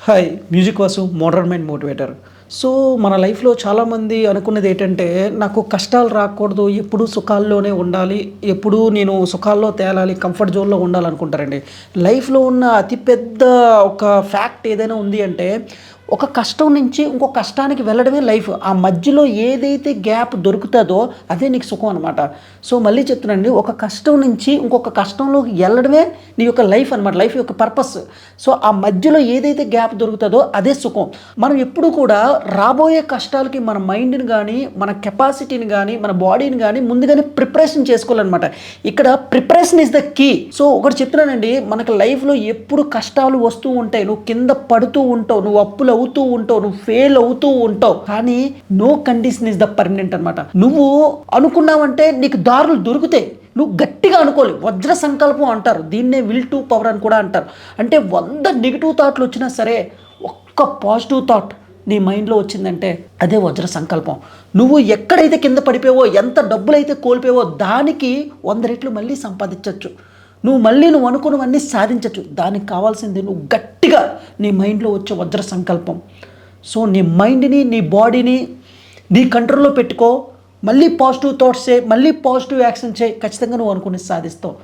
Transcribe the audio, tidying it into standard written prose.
Hi music Vasu modern mind motivator. So మన లైఫ్లో చాలామంది అనుకున్నది ఏంటంటే నాకు కష్టాలు రాకూడదు, ఎప్పుడూ సుఖాల్లోనే ఉండాలి, ఎప్పుడూ నేను సుఖాల్లో తేలాలి, కంఫర్ట్ జోన్లో ఉండాలనుకుంటారండి. లైఫ్లో ఉన్న అతిపెద్ద ఒక ఫ్యాక్ట్ ఏదైనా ఉంది అంటే ఒక కష్టం నుంచి ఇంకో కష్టానికి వెళ్ళడమే లైఫ్. ఆ మధ్యలో ఏదైతే గ్యాప్ దొరుకుతుందో అదే నీకు సుఖం అనమాట. సో మళ్ళీ చెప్తున్నానండి, ఒక కష్టం నుంచి ఇంకొక కష్టంలోకి వెళ్ళడమే నీ యొక్క లైఫ్ అనమాట, లైఫ్ యొక్క పర్పస్. సో ఆ మధ్యలో ఏదైతే గ్యాప్ దొరుకుతుందో అదే సుఖం. మనం ఎప్పుడు కూడా రాబోయే కష్టాలకి మన మైండ్ని కానీ, మన కెపాసిటీని కానీ, మన బాడీని కానీ ముందుగానే ప్రిపరేషన్ చేసుకోవాలన్నమాట. ఇక్కడ preparation is the key. So ఒకటి చెప్తున్నానండి, మనకు లైఫ్లో ఎప్పుడు కష్టాలు వస్తూ ఉంటాయి, నువ్వు కింద పడుతూ ఉంటావు, నువ్వు అప్పులు అవుతూ ఉంటావు, నువ్వు ఫెయిల్ అవుతూ ఉంటావు, కానీ no condition is the permanent అనమాట. నువ్వు అనుకున్నావంటే నీకు దారులు దొరుకుతాయి. నువ్వు గట్టిగా అనుకోవాలి. వజ్ర సంకల్పం అంటారు దీన్నే, విల్ టు పవర్ అని కూడా అంటారు. అంటే 100 నెగిటివ్ థాట్లు వచ్చినా సరే ఒక్క పాజిటివ్ థాట్ నీ మైండ్లో వచ్చిందంటే అదే వజ్ర సంకల్పం. నువ్వు ఎక్కడైతే కింద పడిపోయావో, ఎంత డబ్బులైతే కోల్పోయావో దానికి 100 రెట్లు మళ్ళీ సంపాదించవచ్చు. నువ్వు అనుకున్నవన్నీ సాధించవచ్చు. దానికి కావాల్సింది నువ్వు గట్టిగా నీ మైండ్లో వచ్చే వజ్ర సంకల్పం. సో నీ మైండ్ని, నీ బాడీని నీ కంట్రోల్లో పెట్టుకో. మళ్ళీ పాజిటివ్ థాట్స్ చేయి, మళ్ళీ పాజిటివ్ యాక్షన్ చేయి. ఖచ్చితంగా నువ్వు అనుకుని సాధిస్తావు.